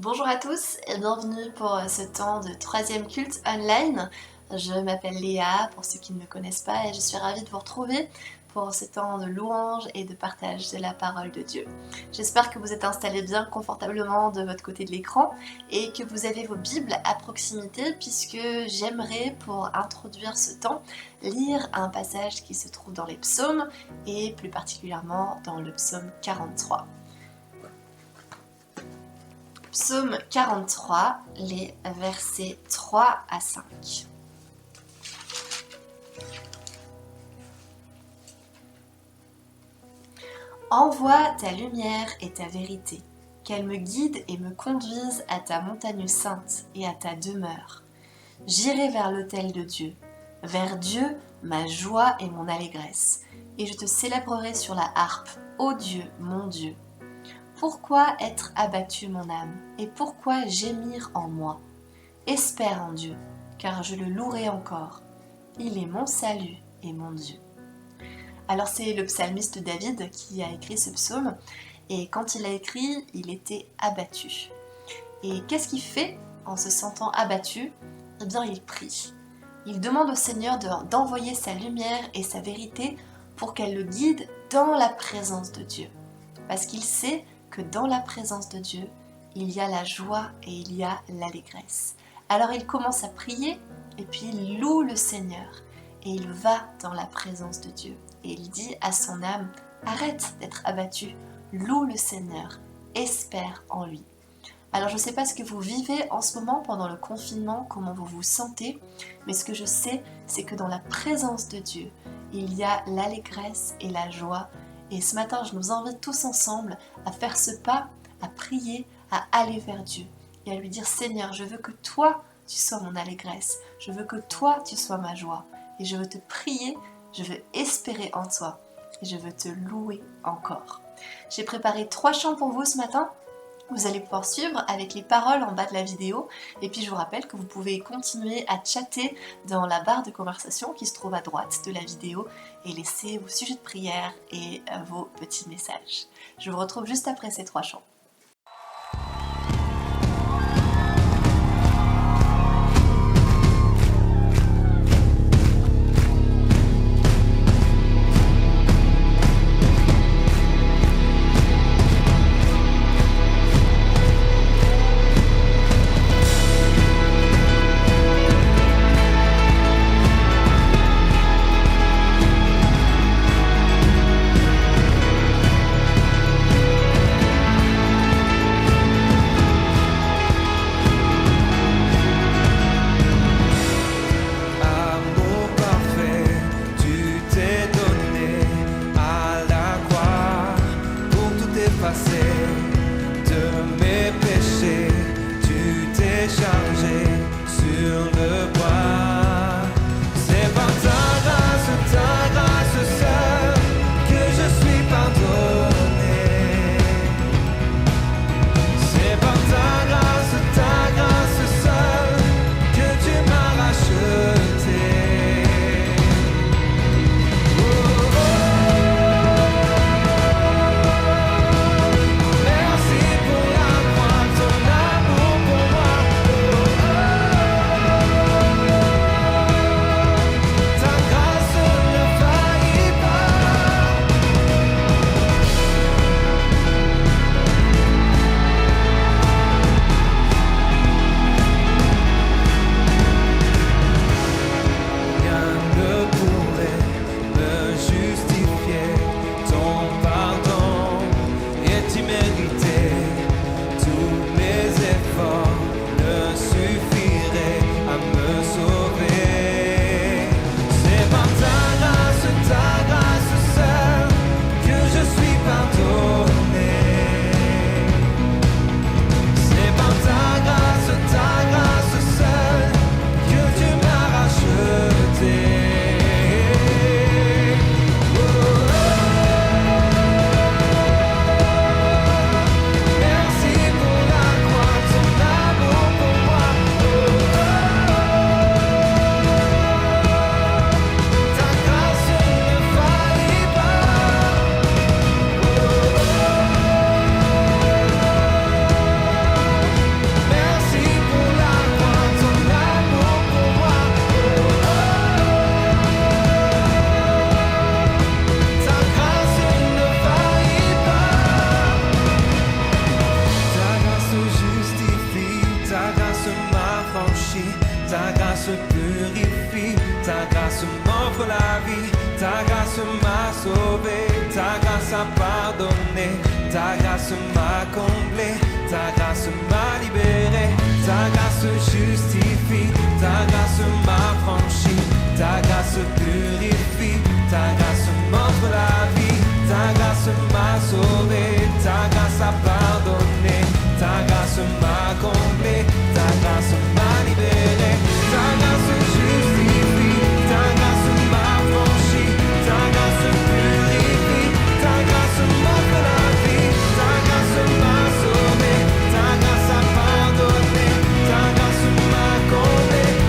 Bonjour à tous et bienvenue pour ce temps de troisième culte online. Je m'appelle Léa pour ceux qui ne me connaissent pas et je suis ravie de vous retrouver pour ce temps de louange et de partage de la parole de Dieu. J'espère que vous êtes installés bien confortablement de votre côté de l'écran et que vous avez vos Bibles à proximité puisque j'aimerais pour introduire ce temps lire un passage qui se trouve dans les psaumes et plus particulièrement dans le psaume 43. Psaume 43, les versets 3 à 5. Envoie ta lumière et ta vérité, qu'elles me guident et me conduisent à ta montagne sainte et à ta demeure. J'irai vers l'autel de Dieu, vers Dieu, ma joie et mon allégresse, et je te célébrerai sur la harpe, ô Dieu, mon Dieu. Pourquoi être abattu mon âme, et pourquoi gémir en moi? Espère en Dieu, car je le louerai encore. Il est mon salut et mon Dieu. Alors c'est le psalmiste David qui a écrit ce psaume, et quand il l'a écrit, il était abattu. Et qu'est-ce qu'il fait en se sentant abattu? Eh bien, il prie. Il demande au Seigneur d'envoyer sa lumière et sa vérité pour qu'elle le guide dans la présence de Dieu. Parce qu'il sait que dans la présence de Dieu, il y a la joie et il y a l'allégresse. Alors il commence à prier et puis il loue le Seigneur et il va dans la présence de Dieu. Et il dit à son âme, arrête d'être abattu, loue le Seigneur, espère en lui. Alors je ne sais pas ce que vous vivez en ce moment pendant le confinement, comment vous vous sentez, mais ce que je sais, c'est que dans la présence de Dieu, il y a l'allégresse et la joie. Et ce matin, je nous invite tous ensemble à faire ce pas, à prier, à aller vers Dieu et à lui dire, Seigneur, je veux que toi, tu sois mon allégresse, je veux que toi, tu sois ma joie, et je veux te prier, je veux espérer en toi, et je veux te louer encore. J'ai préparé 3 chants pour vous ce matin. Vous allez pouvoir suivre avec les paroles en bas de la vidéo, et puis je vous rappelle que vous pouvez continuer à chatter dans la barre de conversation qui se trouve à droite de la vidéo et laisser vos sujets de prière et vos petits messages. Je vous retrouve juste après ces 3 chants. ta grâce m'offre la vie, ta grâce m'a sauvé, ta grâce a pardonné, ta grâce m'a comblé, ta grâce m'a libéré, ta grâce justifie, ta grâce m'a franchi, ta grâce purifie, ta grâce m'offre la vie, ta grâce m'a sauvé, ta grâce a pardonné, ta grâce m'a comblé, ta grâce m'a libéré, ta grâce justifie, ta grâce m'a franchi, ta grâce purifie, ta grâce m'offre la vie, ta grâce m'a sauvé, ta grâce a pardonné, ta grâce m'a comblé, ta grâce m'a libéré.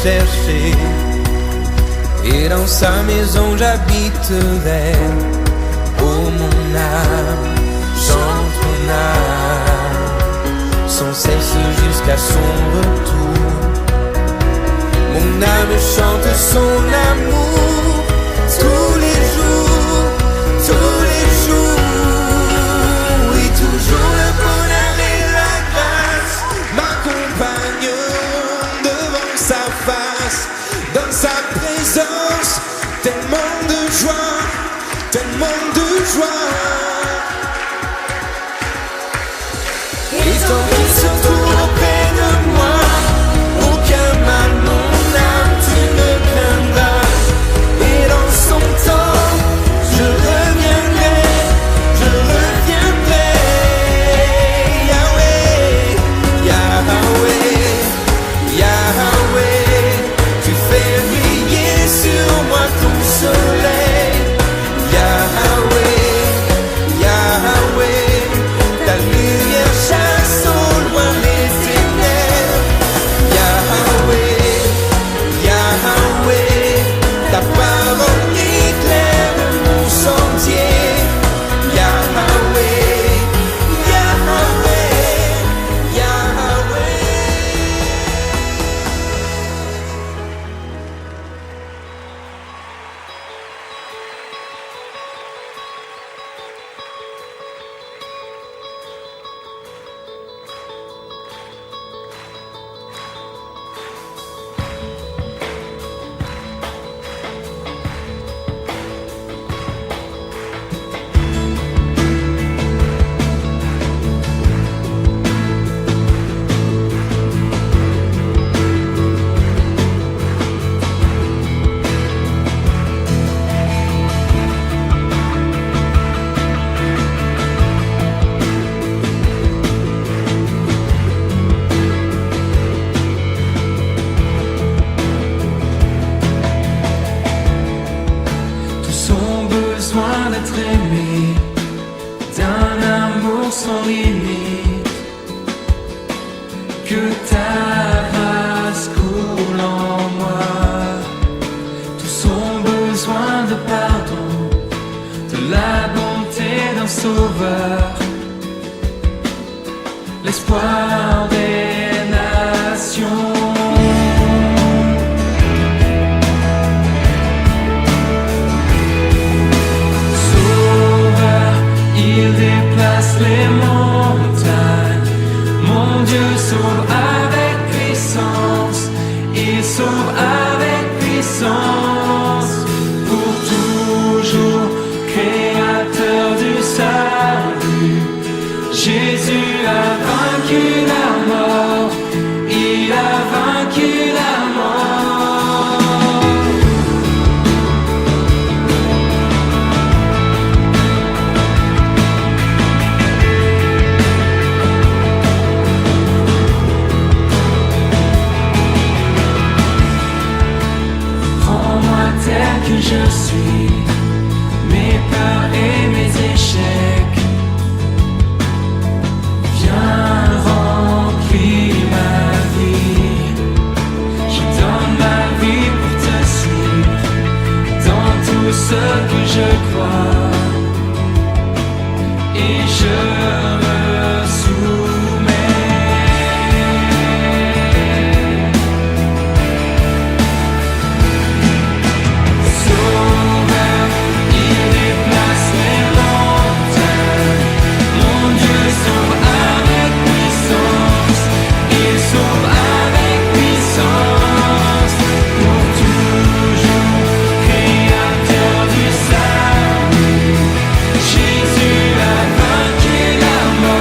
chercher, et dans sa maison j'habiterai. Oh mon âme, chante mon âme, sans cesse jusqu'à son retour. Mon âme chante son amour tous d'être aimé d'un amour sans limite, que ta grâce coule en moi, tout son besoin de pardon, de la bonté d'un sauveur, l'espoir des nations. Il déplace les montagnes, mon Dieu sauve avec puissance, il sauve avec puissance, pour toujours, créateur du salut. Jésus a vaincu la mort, il a vaincu la mort. Tel que je suis, mes peurs et mes échecs, viens remplir ma vie. Je donne ma vie pour te suivre, dans tout ce que je crois, et je me soumets. Jésus a vaincu la mort.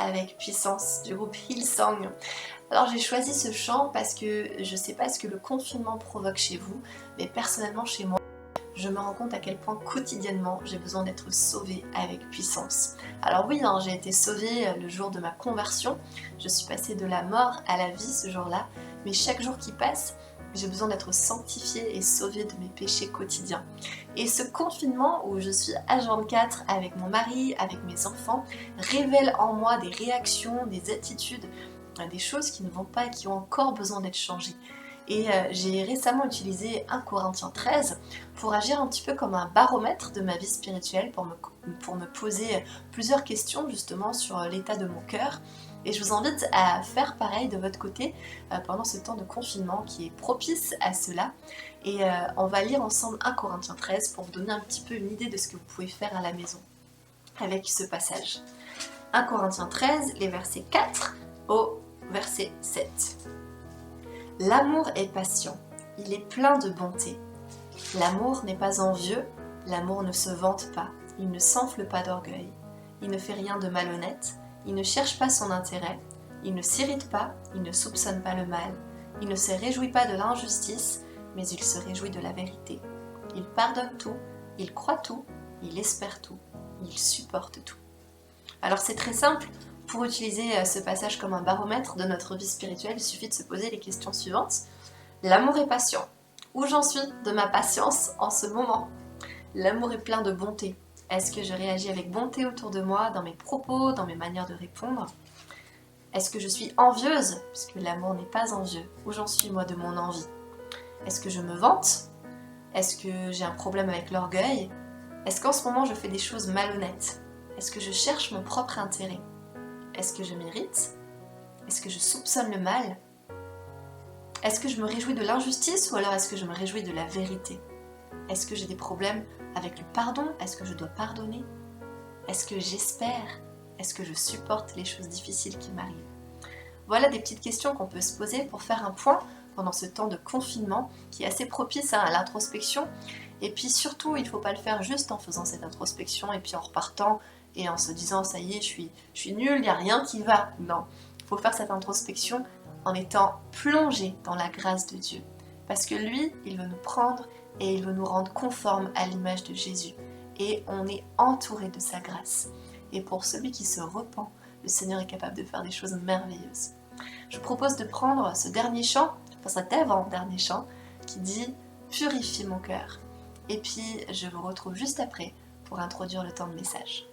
avec puissance du groupe Hillsong. Alors j'ai choisi ce chant parce que je sais pas ce que le confinement provoque chez vous, mais personnellement chez moi, je me rends compte à quel point quotidiennement j'ai besoin d'être sauvée avec puissance. Alors oui, j'ai été sauvée le jour de ma conversion, je suis passée de la mort à la vie ce jour-là, mais chaque jour qui passe, j'ai besoin d'être sanctifiée et sauvée de mes péchés quotidiens. Et ce confinement où je suis H24 avec mon mari, avec mes enfants, révèle en moi des réactions, des attitudes, des choses qui ne vont pas et qui ont encore besoin d'être changées. Et j'ai récemment utilisé 1 Corinthiens 13 pour agir un petit peu comme un baromètre de ma vie spirituelle, pour me poser plusieurs questions justement sur l'état de mon cœur. Et je vous invite à faire pareil de votre côté pendant ce temps de confinement qui est propice à cela. Et on va lire ensemble 1 Corinthiens 13 pour vous donner un petit peu une idée de ce que vous pouvez faire à la maison avec ce passage. 1 Corinthiens 13, les versets 4 au verset 7. L'amour est patient, il est plein de bonté. L'amour n'est pas envieux, l'amour ne se vante pas, il ne s'enfle pas d'orgueil, il ne fait rien de malhonnête, il ne cherche pas son intérêt, il ne s'irrite pas, il ne soupçonne pas le mal, il ne se réjouit pas de l'injustice, mais il se réjouit de la vérité. Il pardonne tout, il croit tout, il espère tout, il supporte tout. Alors c'est très simple. Pour utiliser ce passage comme un baromètre de notre vie spirituelle, il suffit de se poser les questions suivantes. L'amour est patient. Où j'en suis de ma patience en ce moment? L'amour est plein de bonté. Est-ce que je réagis avec bonté autour de moi, dans mes propos, dans mes manières de répondre? Est-ce que je suis envieuse? Puisque l'amour n'est pas envieux. Où j'en suis moi de mon envie? Est-ce que je me vante? Est-ce que j'ai un problème avec l'orgueil? Est-ce qu'en ce moment je fais des choses malhonnêtes? Est-ce que je cherche mon propre intérêt? Est-ce que je m'irrite? Est-ce que je soupçonne le mal? Est-ce que je me réjouis de l'injustice ou alors est-ce que je me réjouis de la vérité? Est-ce que j'ai des problèmes avec le pardon? Est-ce que je dois pardonner? Est-ce que j'espère? Est-ce que je supporte les choses difficiles qui m'arrivent? Voilà des petites questions qu'on peut se poser pour faire un point pendant ce temps de confinement qui est assez propice à l'introspection. Et puis surtout, il ne faut pas le faire juste en faisant cette introspection et puis en repartant et en se disant ça y est, je suis nulle, il n'y a rien qui va. Non, il faut faire cette introspection en étant plongé dans la grâce de Dieu. Parce que lui, il veut nous prendre et il veut nous rendre conformes à l'image de Jésus. Et on est entouré de sa grâce. Et pour celui qui se repent, le Seigneur est capable de faire des choses merveilleuses. Je vous propose de prendre ce dernier chant, enfin cet avant-dernier chant, qui dit « Purifie mon cœur ». Et puis je vous retrouve juste après pour introduire le temps de message.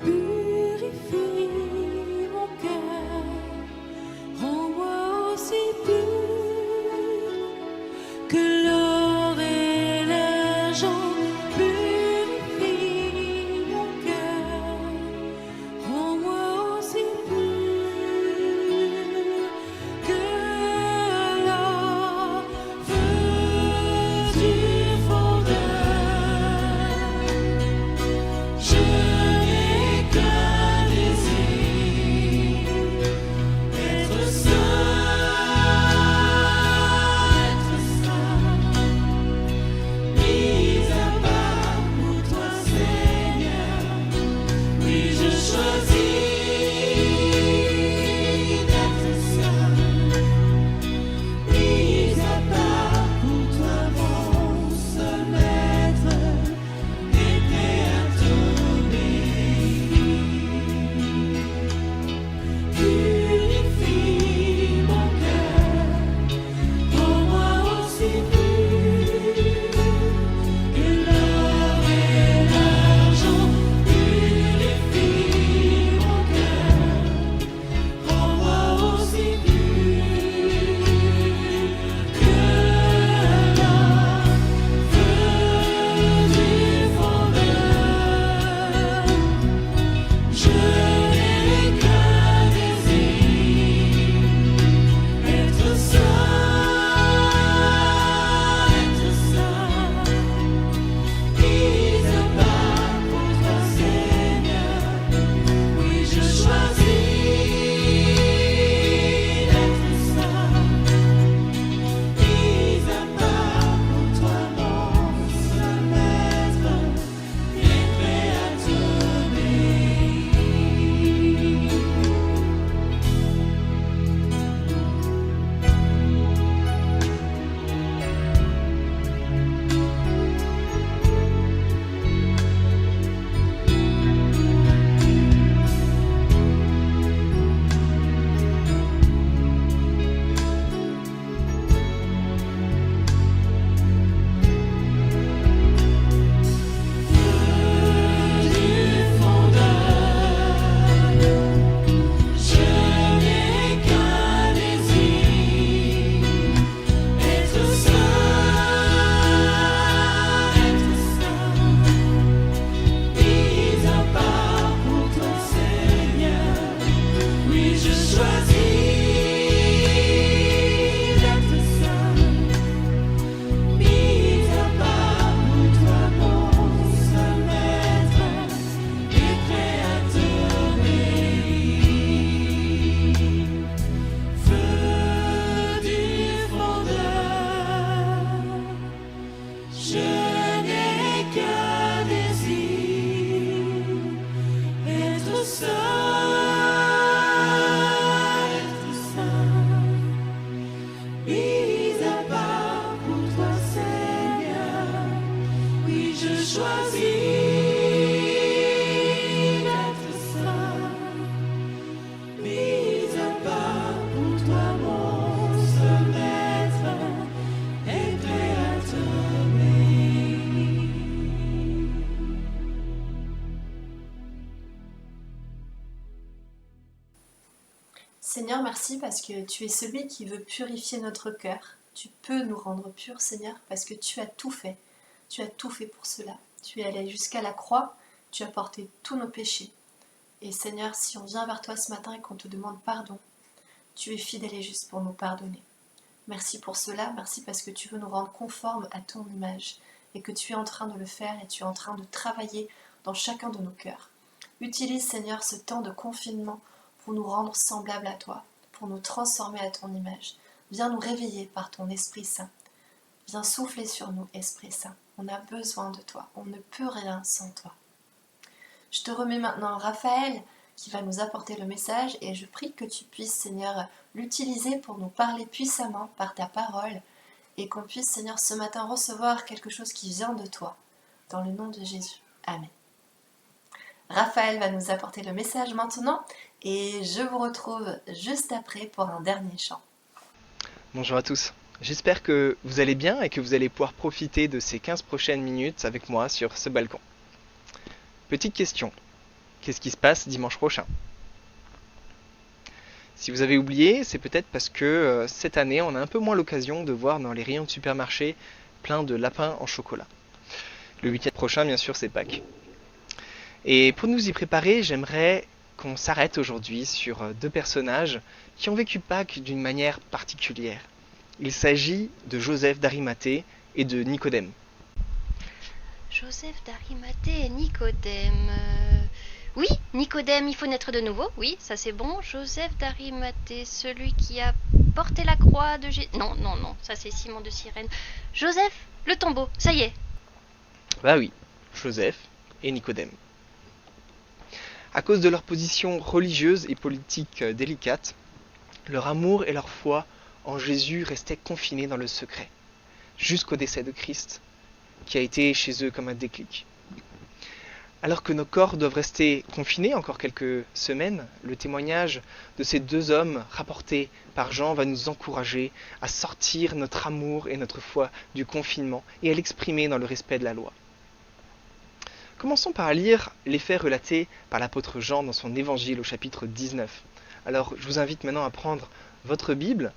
Purifie mon cœur, rends-moi Je n'ai qu'un désir, être seul, être saint, mis à part pour toi, Seigneur. Oui, je choisis d'être saint, mis à part pour toi, mon seul maître et créateur béni. Seigneur, merci parce que tu es celui qui veut purifier notre cœur. Tu peux nous rendre purs, Seigneur, parce que tu as tout fait. Tu as tout fait pour cela. Tu es allé jusqu'à la croix, tu as porté tous nos péchés. Et Seigneur, si on vient vers toi ce matin et qu'on te demande pardon, tu es fidèle et juste pour nous pardonner. Merci pour cela, merci parce que tu veux nous rendre conformes à ton image et que tu es en train de le faire et tu es en train de travailler dans chacun de nos cœurs. Utilise, Seigneur, ce temps de confinement pour nous rendre semblables à toi, pour nous transformer à ton image. Viens nous réveiller par ton Esprit Saint. Viens souffler sur nous, Esprit Saint. On a besoin de toi, on ne peut rien sans toi. Je te remets maintenant Raphaël qui va nous apporter le message et je prie que tu puisses, Seigneur, l'utiliser pour nous parler puissamment par ta parole et qu'on puisse, Seigneur, ce matin recevoir quelque chose qui vient de toi. Dans le nom de Jésus. Amen. Raphaël va nous apporter le message maintenant et je vous retrouve juste après pour un dernier chant. Bonjour à tous, j'espère que vous allez bien et que vous allez pouvoir profiter de ces 15 prochaines minutes avec moi sur ce balcon. Petite question, qu'est-ce qui se passe dimanche prochain ? Si vous avez oublié, c'est peut-être parce que cette année, on a un peu moins l'occasion de voir dans les rayons de supermarché plein de lapins en chocolat. Le week-end prochain, bien sûr, c'est Pâques. Et pour nous y préparer, j'aimerais qu'on s'arrête aujourd'hui sur deux personnages qui ont vécu Pâques d'une manière particulière. Il s'agit de Joseph d'Arimathée et de Nicodème. Joseph d'Arimathée et Nicodème. Oui, Nicodème, il faut naître de nouveau. Oui, ça c'est bon. Joseph d'Arimathée, celui qui a porté la croix de Jésus. Non, ça c'est Simon de Cyrène. Joseph, le tombeau, ça y est. Bah oui, Joseph et Nicodème. À cause de leur position religieuse et politique délicate, leur amour et leur foi en Jésus restaient confinés dans le secret, jusqu'au décès de Christ, qui a été chez eux comme un déclic. Alors que nos corps doivent rester confinés encore quelques semaines, le témoignage de ces deux hommes rapporté par Jean va nous encourager à sortir notre amour et notre foi du confinement et à l'exprimer dans le respect de la loi. Commençons par lire les faits relatés par l'apôtre Jean dans son évangile au chapitre 19. Alors je vous invite maintenant à prendre votre Bible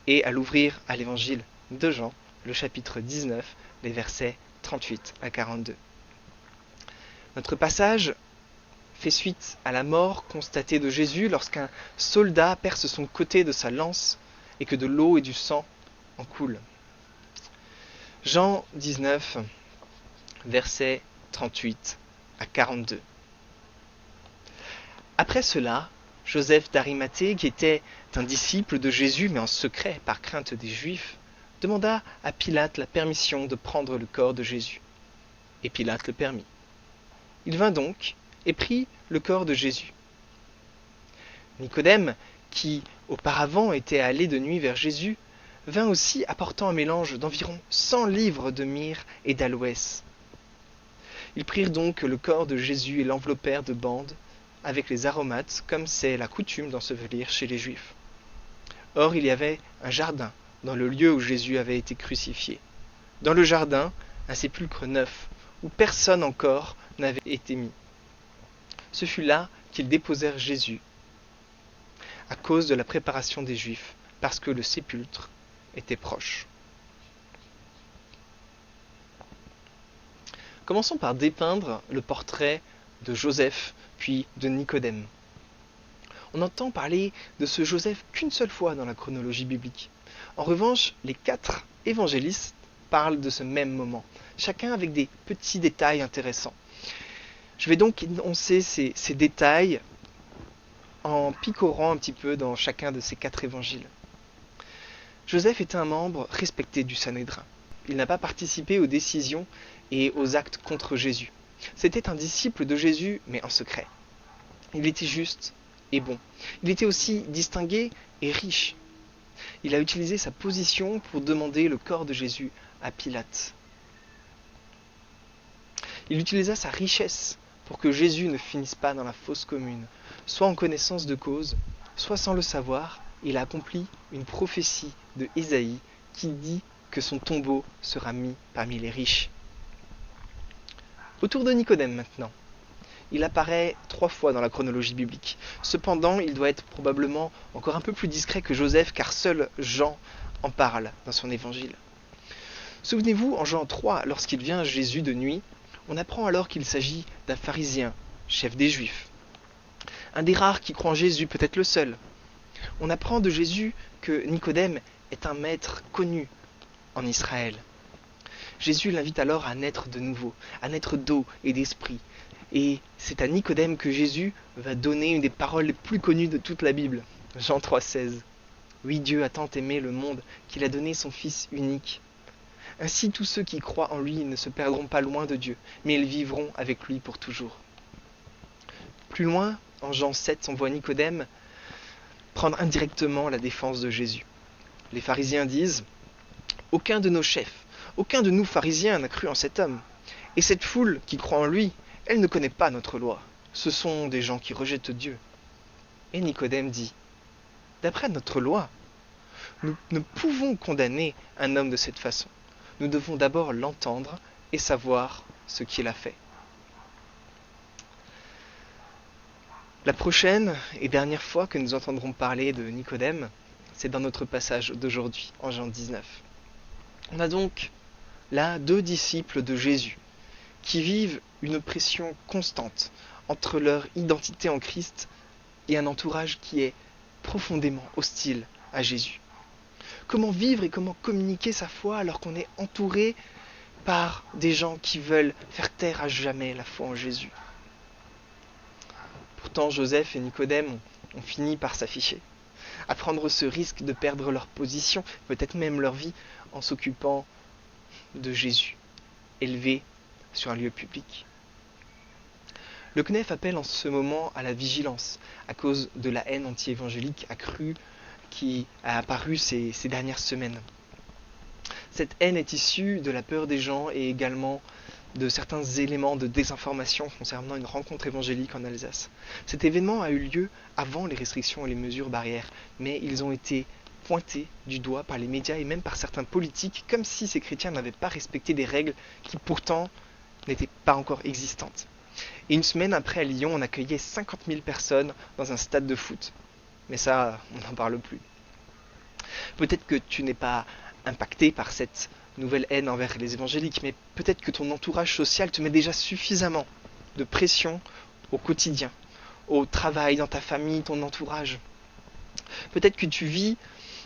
et à l'ouvrir à l'évangile de Jean, le chapitre 19, les versets 38 à 42. Notre passage fait suite à la mort constatée de Jésus lorsqu'un soldat perce son côté de sa lance et que de l'eau et du sang en coulent. Jean 19, versets 38 à 42. Après cela, Joseph d'Arimathée, qui était un disciple de Jésus, mais en secret par crainte des Juifs, demanda à Pilate la permission de prendre le corps de Jésus. Et Pilate le permit. Il vint donc et prit le corps de Jésus. Nicodème, qui auparavant était allé de nuit vers Jésus, vint aussi apportant un mélange d'environ 100 livres de myrrhe et d'aloès. Ils prirent donc le corps de Jésus et l'enveloppèrent de bandes avec les aromates, comme c'est la coutume d'ensevelir chez les Juifs. Or, il y avait un jardin dans le lieu où Jésus avait été crucifié. Dans le jardin, un sépulcre neuf, où personne encore n'avait été mis. Ce fut là qu'ils déposèrent Jésus, à cause de la préparation des Juifs, parce que le sépulcre était proche. Commençons par dépeindre le portrait de Joseph, puis de Nicodème. On entend parler de ce Joseph qu'une seule fois dans la chronologie biblique. En revanche, les 4 évangélistes parlent de ce même moment, chacun avec des petits détails intéressants. Je vais donc énoncer ces détails en picorant un petit peu dans chacun de ces 4 évangiles. Joseph était un membre respecté du Sanhédrin. il n'a pas participé aux décisions et aux actes contre Jésus. C'était un disciple de Jésus, mais en secret. Il était juste et bon. Il était aussi distingué et riche. Il a utilisé sa position pour demander le corps de Jésus à Pilate. Il utilisa sa richesse pour que Jésus ne finisse pas dans la fosse commune, soit en connaissance de cause, soit sans le savoir. Il a accompli une prophétie de Ésaïe qui dit que son tombeau sera mis parmi les riches. Autour de Nicodème maintenant. Il apparaît 3 fois dans la chronologie biblique. Cependant, il doit être probablement encore un peu plus discret que Joseph, car seul Jean en parle dans son évangile. Souvenez-vous, en Jean 3, lorsqu'il vient à Jésus de nuit, on apprend alors qu'il s'agit d'un pharisien, chef des Juifs. Un des rares qui croit en Jésus, peut-être le seul. On apprend de Jésus que Nicodème est un maître connu en Israël. Jésus l'invite alors à naître de nouveau, à naître d'eau et d'esprit. Et c'est à Nicodème que Jésus va donner une des paroles les plus connues de toute la Bible, Jean 3,16. Oui, Dieu a tant aimé le monde qu'il a donné son Fils unique. Ainsi tous ceux qui croient en lui ne se perdront pas loin de Dieu, mais ils vivront avec lui pour toujours. Plus loin, en Jean 7, on voit Nicodème prendre indirectement la défense de Jésus. Les pharisiens disent « Aucun de nos chefs, aucun de nous pharisiens n'a cru en cet homme. Et cette foule qui croit en lui, elle ne connaît pas notre loi. Ce sont des gens qui rejettent Dieu. » Et Nicodème dit « D'après notre loi, nous ne pouvons condamner un homme de cette façon. Nous devons d'abord l'entendre et savoir ce qu'il a fait. » La prochaine et dernière fois que nous entendrons parler de Nicodème, c'est dans notre passage d'aujourd'hui, en Jean 19. On a donc là 2 disciples de Jésus qui vivent une pression constante entre leur identité en Christ et un entourage qui est profondément hostile à Jésus. Comment vivre et comment communiquer sa foi alors qu'on est entouré par des gens qui veulent faire taire à jamais la foi en Jésus? Pourtant, Joseph et Nicodème ont fini par s'afficher, à prendre ce risque de perdre leur position, peut-être même leur vie, en s'occupant de Jésus, élevé sur un lieu public. Le CNEF appelle en ce moment à la vigilance, à cause de la haine anti-évangélique accrue qui a apparu ces dernières semaines. Cette haine est issue de la peur des gens et également de certains éléments de désinformation concernant une rencontre évangélique en Alsace. Cet événement a eu lieu avant les restrictions et les mesures barrières, mais ils ont été pointés du doigt par les médias et même par certains politiques, comme si ces chrétiens n'avaient pas respecté des règles qui pourtant n'étaient pas encore existantes. Et une semaine après, à Lyon, on accueillait 50 000 personnes dans un stade de foot. Mais ça, on n'en parle plus. Peut-être que tu n'es pas impacté par cette nouvelle haine envers les évangéliques, mais peut-être que ton entourage social te met déjà suffisamment de pression au quotidien, au travail, dans ta famille, ton entourage. Peut-être que tu vis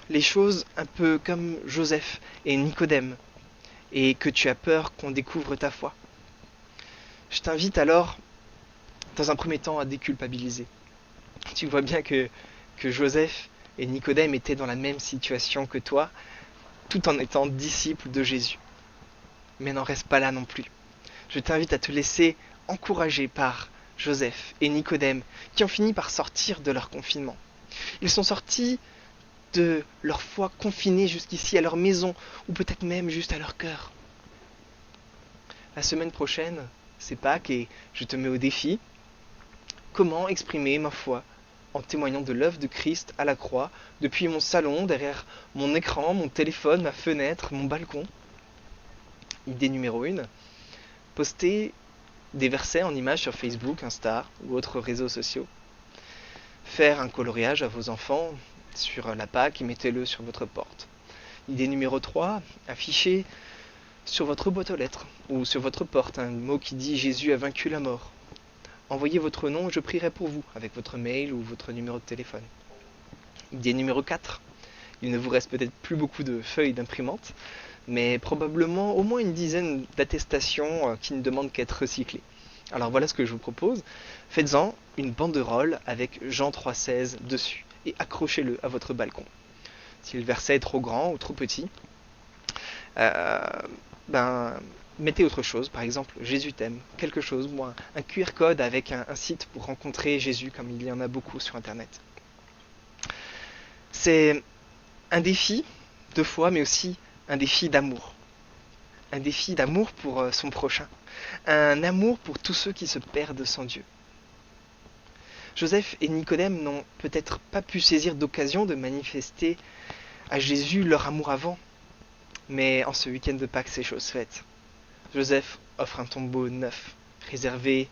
les choses un peu comme Joseph et Nicodème, et que tu as peur qu'on découvre ta foi. Je t'invite alors, dans un premier temps, à déculpabiliser. Tu vois bien que Joseph et Nicodème étaient dans la même situation que toi, tout en étant disciples de Jésus. Mais n'en reste pas là non plus. Je t'invite à te laisser encourager par Joseph et Nicodème, qui ont fini par sortir de leur confinement. Ils sont sortis de leur foi confinée jusqu'ici à leur maison, ou peut-être même juste à leur cœur. La semaine prochaine, c'est Pâques et je te mets au défi. Comment exprimer ma foi en témoignant de l'œuvre de Christ à la croix, depuis mon salon, derrière mon écran, mon téléphone, ma fenêtre, mon balcon. Idée numéro 1, poster des versets en images sur Facebook, Insta ou autres réseaux sociaux. Faire un coloriage à vos enfants sur la Pâques et mettez-le sur votre porte. Idée numéro 3, afficher sur votre boîte aux lettres ou sur votre porte un mot qui dit « Jésus a vaincu la mort ». Envoyez votre nom et je prierai pour vous avec votre mail ou votre numéro de téléphone. Idée numéro 4. Il ne vous reste peut-être plus beaucoup de feuilles d'imprimante, mais probablement au moins une dizaine d'attestations qui ne demandent qu'à être recyclées. Alors voilà ce que je vous propose. Faites-en une banderole avec Jean 3,16 dessus et accrochez-le à votre balcon. Si le verset est trop grand ou trop petit, Mettez autre chose, par exemple Jésus t'aime, quelque chose, ou un QR code avec un site pour rencontrer Jésus, comme il y en a beaucoup sur Internet. C'est un défi de foi, mais aussi un défi d'amour. Un défi d'amour pour son prochain. Un amour pour tous ceux qui se perdent sans Dieu. Joseph et Nicodème n'ont peut-être pas pu saisir d'occasion de manifester à Jésus leur amour avant. Mais en ce week-end de Pâques, c'est chose faite. Joseph offre un tombeau neuf, réservé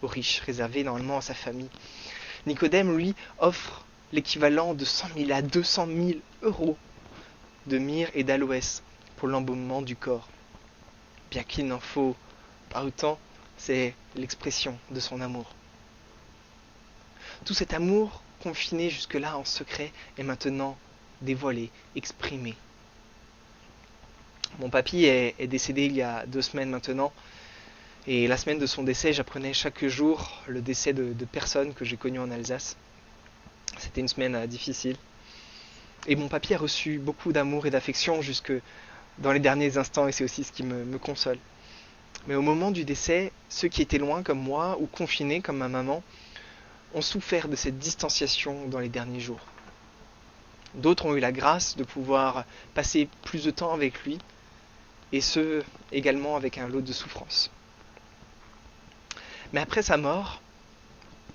aux riches, réservé normalement à sa famille. Nicodème, lui, offre l'équivalent de 100 000 à 200 000 euros de myrrhe et d'aloès pour l'embaumement du corps. Bien qu'il n'en faut pas autant, c'est l'expression de son amour. Tout cet amour, confiné jusque-là en secret, est maintenant dévoilé, exprimé. Mon papy est décédé il y a 2 semaines maintenant, et la semaine de son décès, j'apprenais chaque jour le décès de personnes que j'ai connues en Alsace. C'était une semaine difficile. Et mon papy a reçu beaucoup d'amour et d'affection jusque dans les derniers instants, et c'est aussi ce qui me console. Mais au moment du décès, ceux qui étaient loin comme moi, ou confinés comme ma maman, ont souffert de cette distanciation dans les derniers jours. D'autres ont eu la grâce de pouvoir passer plus de temps avec lui, et ce, également avec un lot de souffrance. Mais après sa mort,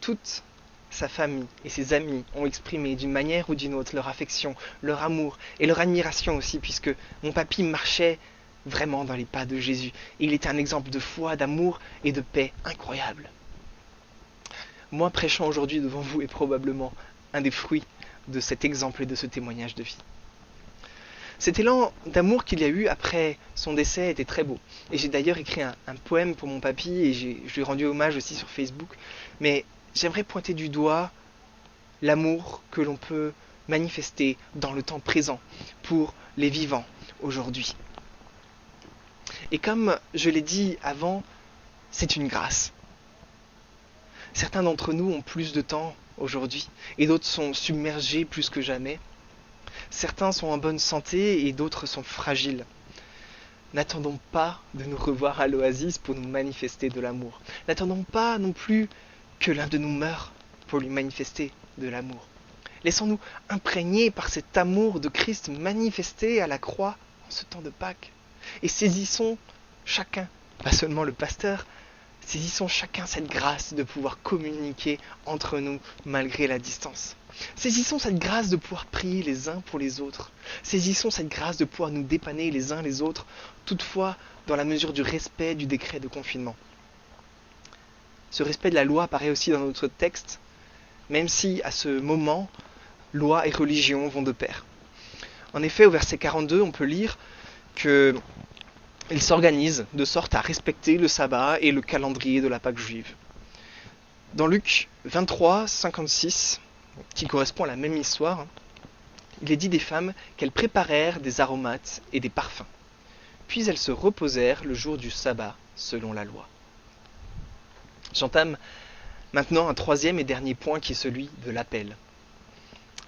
toute sa famille et ses amis ont exprimé d'une manière ou d'une autre leur affection, leur amour et leur admiration aussi, puisque mon papy marchait vraiment dans les pas de Jésus. Et il était un exemple de foi, d'amour et de paix incroyable. Moi, prêchant aujourd'hui devant vous est probablement un des fruits de cet exemple et de ce témoignage de vie. Cet élan d'amour qu'il y a eu après son décès était très beau. Et j'ai d'ailleurs écrit un poème pour mon papy et je lui ai rendu hommage aussi sur Facebook. Mais j'aimerais pointer du doigt l'amour que l'on peut manifester dans le temps présent pour les vivants aujourd'hui. Et comme je l'ai dit avant, c'est une grâce. Certains d'entre nous ont plus de temps aujourd'hui et d'autres sont submergés plus que jamais. Certains sont en bonne santé et d'autres sont fragiles. N'attendons pas de nous revoir à l'Oasis pour nous manifester de l'amour. N'attendons pas non plus que l'un de nous meure pour lui manifester de l'amour. Laissons-nous imprégner par cet amour de Christ manifesté à la croix en ce temps de Pâques. Et saisissons chacun, pas seulement le pasteur, saisissons chacun cette grâce de pouvoir communiquer entre nous malgré la distance. Saisissons cette grâce de pouvoir prier les uns pour les autres. Saisissons cette grâce de pouvoir nous dépanner les uns les autres, toutefois dans la mesure du respect du décret de confinement. Ce respect de la loi apparaît aussi dans notre texte, même si à ce moment, loi et religion vont de pair. En effet, au verset 42, on peut lire qu'ils s'organisent de sorte à respecter le sabbat et le calendrier de la Pâque juive. Dans Luc 23, 56, qui correspond à la même histoire, il est dit des femmes qu'elles préparèrent des aromates et des parfums. Puis elles se reposèrent le jour du sabbat selon la loi. J'entame maintenant un 3e et dernier point qui est celui de l'appel.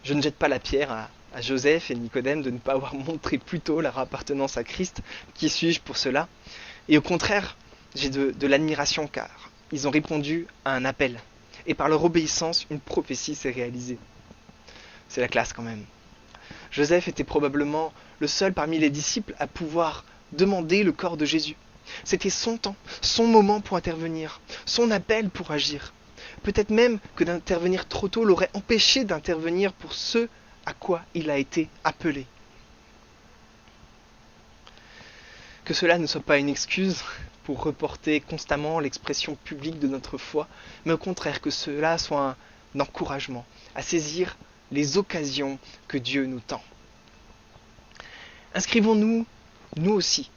Je ne jette pas la pierre à Joseph et Nicodème de ne pas avoir montré plus tôt leur appartenance à Christ. Qui suis-je pour cela? Et au contraire, j'ai de l'admiration car ils ont répondu à un appel. Et par leur obéissance, une prophétie s'est réalisée. C'est la classe quand même. Joseph était probablement le seul parmi les disciples à pouvoir demander le corps de Jésus. C'était son temps, son moment pour intervenir, son appel pour agir. Peut-être même que d'intervenir trop tôt l'aurait empêché d'intervenir pour ce à quoi il a été appelé. Que cela ne soit pas une excuse pour reporter constamment l'expression publique de notre foi, mais au contraire que cela soit un encouragement à saisir les occasions que Dieu nous tend. Inscrivons-nous, nous aussi,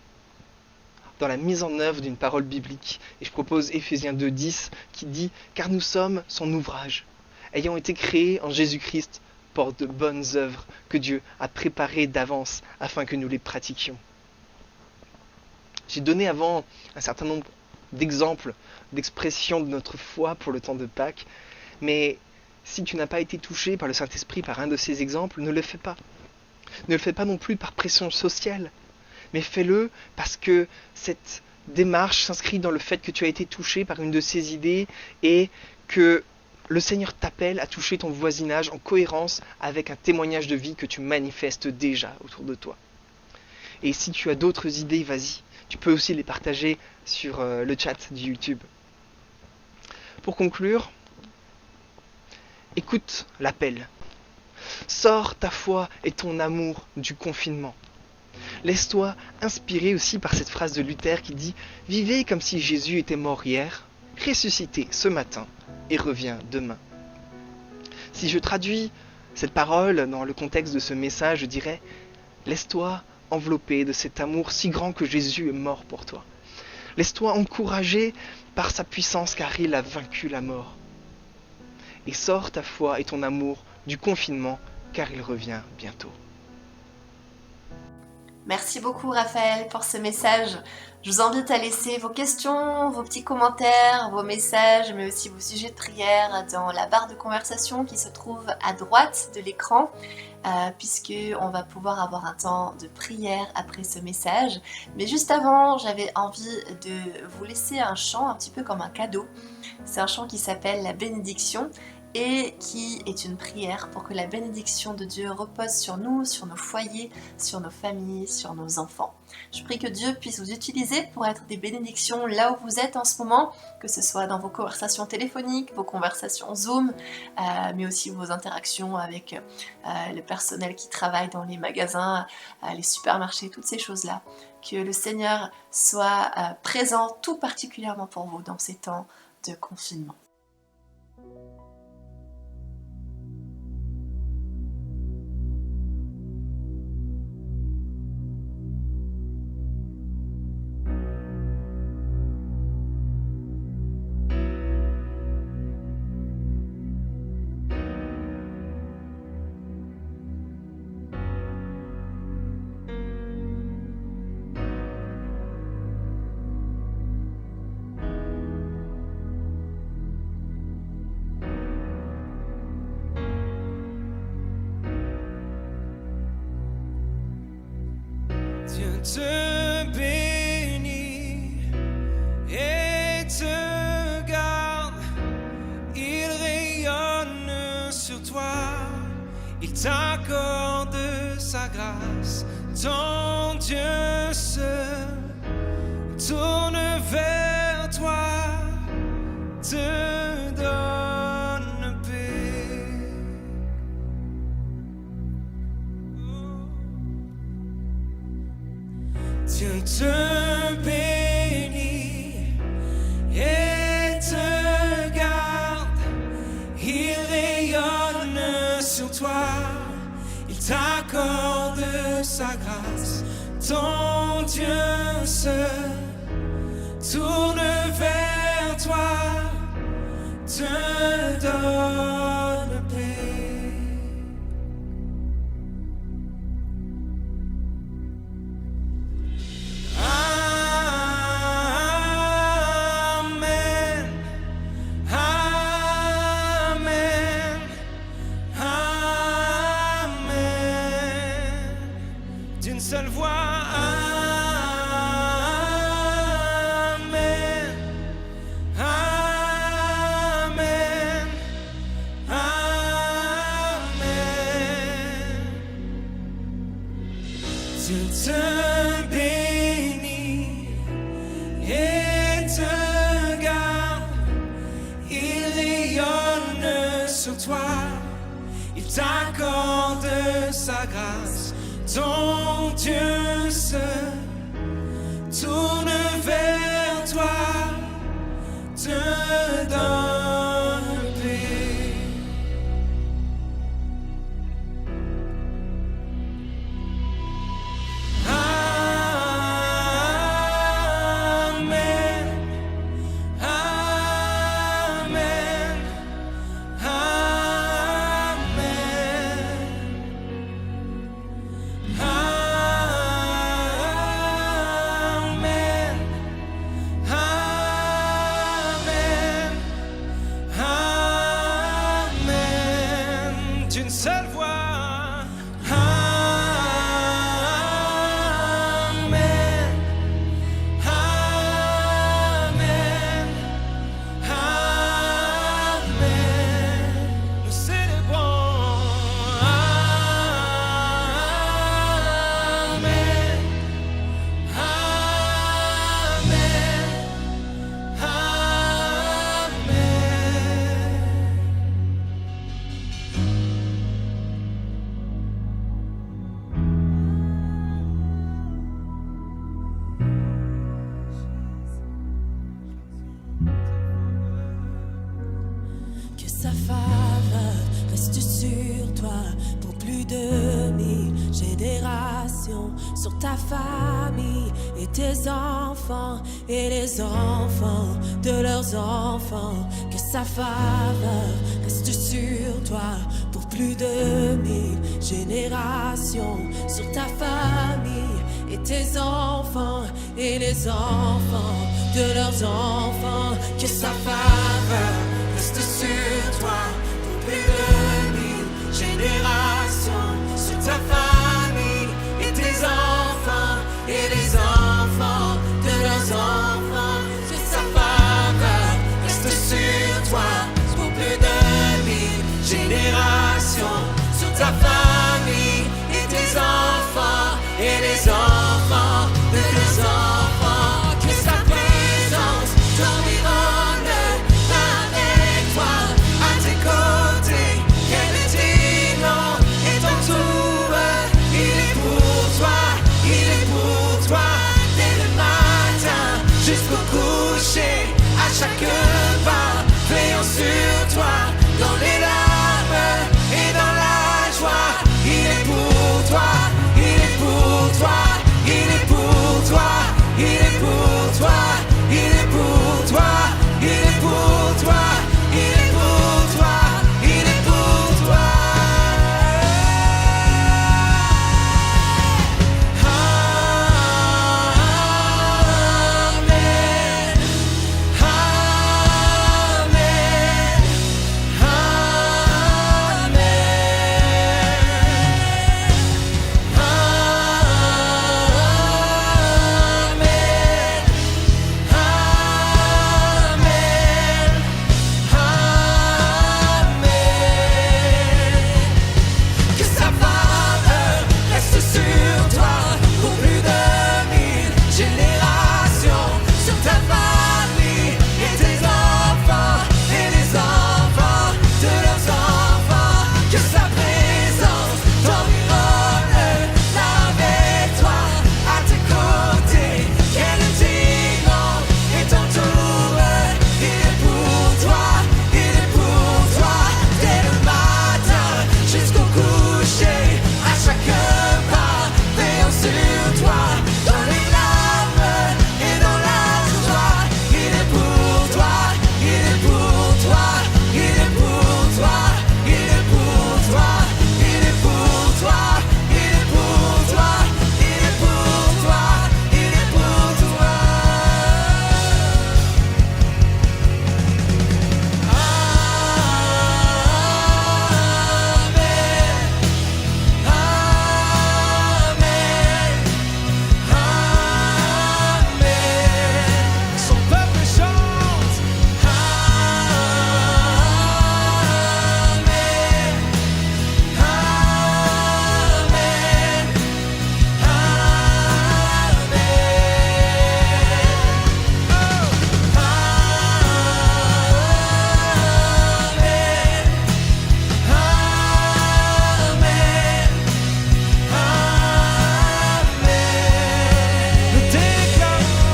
dans la mise en œuvre d'une parole biblique. Et je propose Éphésiens 2,10 qui dit « Car nous sommes son ouvrage, ayant été créés en Jésus-Christ pour de bonnes œuvres que Dieu a préparées d'avance afin que nous les pratiquions. » J'ai donné avant un certain nombre d'exemples, d'expressions de notre foi pour le temps de Pâques, mais si tu n'as pas été touché par le Saint-Esprit par un de ces exemples, ne le fais pas. Ne le fais pas non plus par pression sociale, mais fais-le parce que cette démarche s'inscrit dans le fait que tu as été touché par une de ces idées et que le Seigneur t'appelle à toucher ton voisinage en cohérence avec un témoignage de vie que tu manifestes déjà autour de toi. Et si tu as d'autres idées, vas-y. Tu peux aussi les partager sur le chat du YouTube. Pour conclure, écoute l'appel. Sors ta foi et ton amour du confinement. Laisse-toi inspirer aussi par cette phrase de Luther qui dit « Vivez comme si Jésus était mort hier, ressuscité ce matin et revient demain. » Si je traduis cette parole dans le contexte de ce message, je dirais « Laisse-toi envelopper de cet amour si grand que Jésus est mort pour toi. Laisse-toi encourager par sa puissance car il a vaincu la mort. Et sors ta foi et ton amour du confinement car il revient bientôt. » Merci beaucoup Raphaël pour ce message. Je vous invite à laisser vos questions, vos petits commentaires, vos messages, mais aussi vos sujets de prière dans la barre de conversation qui se trouve à droite de l'écran, puisqu'on va pouvoir avoir un temps de prière après ce message. Mais juste avant, j'avais envie de vous laisser un chant un petit peu comme un cadeau. C'est un chant qui s'appelle La Bénédiction, et qui est une prière pour que la bénédiction de Dieu repose sur nous, sur nos foyers, sur nos familles, sur nos enfants. Je prie que Dieu puisse vous utiliser pour être des bénédictions là où vous êtes en ce moment, que ce soit dans vos conversations téléphoniques, vos conversations Zoom, mais aussi vos interactions avec le personnel qui travaille dans les magasins, les supermarchés, toutes ces choses-là. Que le Seigneur soit présent tout particulièrement pour vous dans ces temps de confinement. Dieu te bénit et te garde, il rayonne sur toi, il t'accorde sa grâce, ton Dieu se tourne vers toi, te donne paix. Dieu te bénit et te garde, il rayonne sur toi, il t'accorde sa grâce, ton Dieu se tourne vers toi, te donne paix. Seule voix, Amen, Amen, Amen. Dieu te bénit et te garde, il rayonne sur toi, il t'accorde sa grâce. Ton Dieu se tourne vers toi, te donne paix. Amen, Amen, Amen. Amen. sa faveur reste sur toi pour plus de 1000 générations, sur ta famille et tes enfants et les enfants de leurs enfants. Que sa faveur reste sur toi pour plus de 1000 générations, sur ta famille et tes enfants et les enfants de leurs enfants. Que sa faveur reste sur toi pour plus de 1000 générations, sur ta famille et tes enfants et les enfants de leurs enfants. Que sa faveur reste sur toi pour plus de 1000 générations, sur ta famille et tes enfants et les enfants de leurs enfants. Que sa présence t'environne avec toi, à tes côtés, qu'elle est digne et t'entoure. Il est pour toi, il est pour toi, dès le matin jusqu'au coucher, à chaque pas, veillant sur toi, dans les larmes et dans la joie. Il est pour toi, il est pour toi, il est pour toi, il est pour toi, il est pour toi, il est pour toi, il est pour toi, il est pour toi. Amen, que sa faveur reste sur toi pour plus de 1000 générations, sur ta famille et tes enfants et les enfants de leurs enfants. Que sa présence t'environne avec toi, à tes côtés, qu'elle est digne et t'entoure. Il est pour toi, il est pour toi, dès le matin jusqu'au coucher, à chaque pas, veillant sur toi, dans les larmes et dans la joie. Il est pour toi, il est pour toi, il est pour toi, il est pour toi, il est pour toi, il est pour toi, il est pour toi, il est pour toi. Son peuple chante. Amen, amen, nous déclarons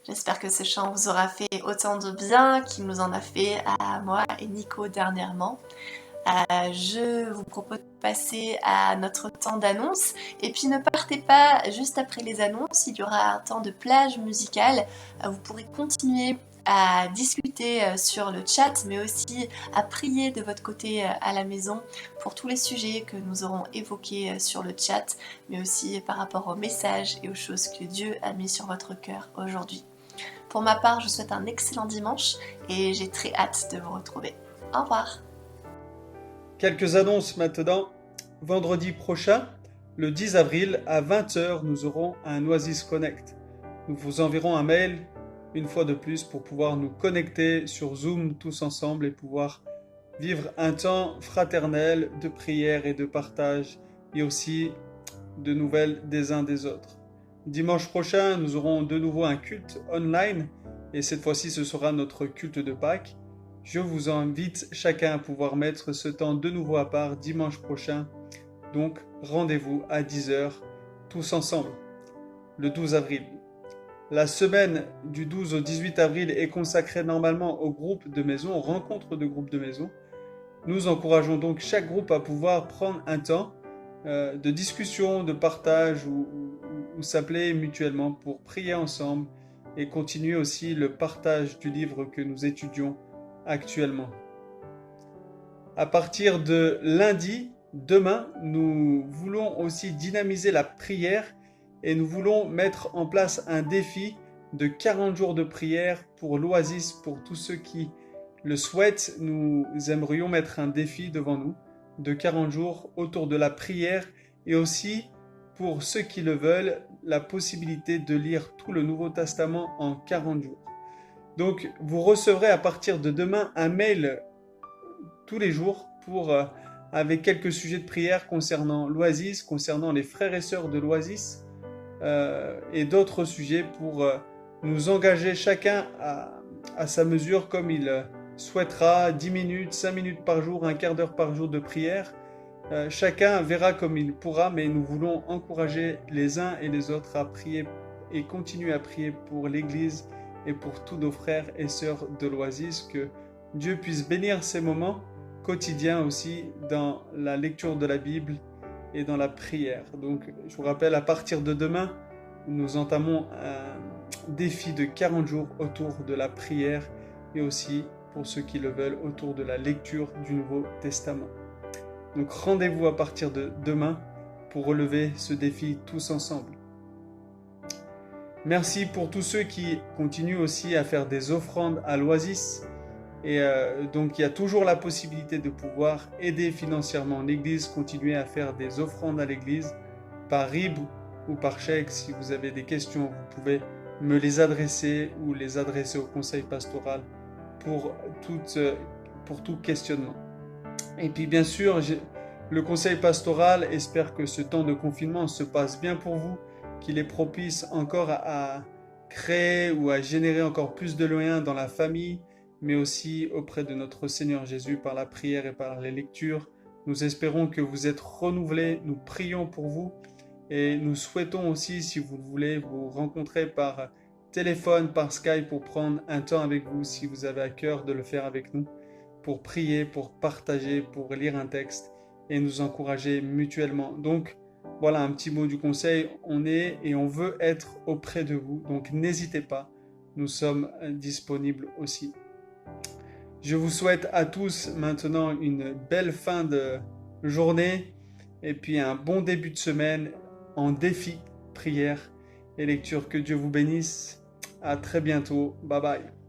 J'espère que ce chant vous aura fait autant de bien qu'il nous en a fait à moi et Nico dernièrement. Je vous propose de passer à notre temps d'annonce. Et puis ne partez pas juste après les annonces, il y aura un temps de plage musicale. Vous pourrez continuer à discuter sur le chat, mais aussi à prier de votre côté à la maison pour tous les sujets que nous aurons évoqués sur le chat, mais aussi par rapport aux messages et aux choses que Dieu a mis sur votre cœur aujourd'hui. Pour ma part, je vous souhaite un excellent dimanche et j'ai très hâte de vous retrouver. Au revoir. Quelques annonces maintenant. Vendredi prochain, le 10 avril à 20h, nous aurons un Oasis Connect. Nous vous enverrons un mail une fois de plus pour pouvoir nous connecter sur Zoom tous ensemble et pouvoir vivre un temps fraternel de prière et de partage et aussi de nouvelles des uns des autres. Dimanche prochain, nous aurons de nouveau un culte online Et cette fois-ci, ce sera notre culte de Pâques. Je vous invite chacun à pouvoir mettre ce temps de nouveau à part dimanche prochain. Donc, rendez-vous à 10h, tous ensemble, le 12 avril. La semaine du 12 au 18 avril est consacrée normalement au groupe de maison, aux rencontres de groupe de maison. Nous encourageons donc chaque groupe à pouvoir prendre un temps de discussion, de partage ou s'appeler mutuellement pour prier ensemble et continuer aussi le partage du livre que nous étudions actuellement. À partir de lundi, demain, nous voulons aussi dynamiser la prière et nous voulons mettre en place un défi de 40 jours de prière pour l'Oasis, pour tous ceux qui le souhaitent. Nous aimerions mettre un défi devant nous de 40 jours autour de la prière et aussi, pour ceux qui le veulent, la possibilité de lire tout le Nouveau Testament en 40 jours. Donc, vous recevrez à partir de demain un mail tous les jours avec quelques sujets de prière concernant l'Oasis, concernant les frères et sœurs de l'Oasis et d'autres sujets pour nous engager chacun à sa mesure comme il souhaitera, 10 minutes, 5 minutes par jour, un quart d'heure par jour de prière. Chacun verra comme il pourra, mais nous voulons encourager les uns et les autres à prier et continuer à prier pour l'Église et pour tous nos frères et sœurs de l'Oasis, que Dieu puisse bénir ces moments quotidiens aussi dans la lecture de la Bible et dans la prière. Donc, je vous rappelle, à partir de demain, nous entamons un défi de 40 jours autour de la prière et aussi, pour ceux qui le veulent, autour de la lecture du Nouveau Testament. Donc rendez-vous à partir de demain pour relever ce défi tous ensemble. Merci pour tous ceux qui continuent aussi à faire des offrandes à l'Oasis. Et donc il y a toujours la possibilité de pouvoir aider financièrement l'Église, continuer à faire des offrandes à l'Église par RIB ou par chèque. Si vous avez des questions, vous pouvez me les adresser ou les adresser au conseil pastoral pour tout questionnement. Et puis bien sûr, le conseil pastoral espère que ce temps de confinement se passe bien pour vous, qu'il est propice encore à créer ou à générer encore plus de liens dans la famille, mais aussi auprès de notre Seigneur Jésus par la prière et par les lectures. Nous espérons que vous êtes renouvelés, nous prions pour vous et nous souhaitons aussi, si vous le voulez, vous rencontrer par téléphone, par Skype pour prendre un temps avec vous si vous avez à cœur de le faire avec nous, pour prier, pour partager, pour lire un texte et nous encourager mutuellement. Donc voilà un petit mot du conseil, on est et on veut être auprès de vous, donc n'hésitez pas, nous sommes disponibles aussi. Je vous souhaite à tous maintenant une belle fin de journée et puis un bon début de semaine en défi, prière et lecture. Que Dieu vous bénisse. À très bientôt. Bye bye.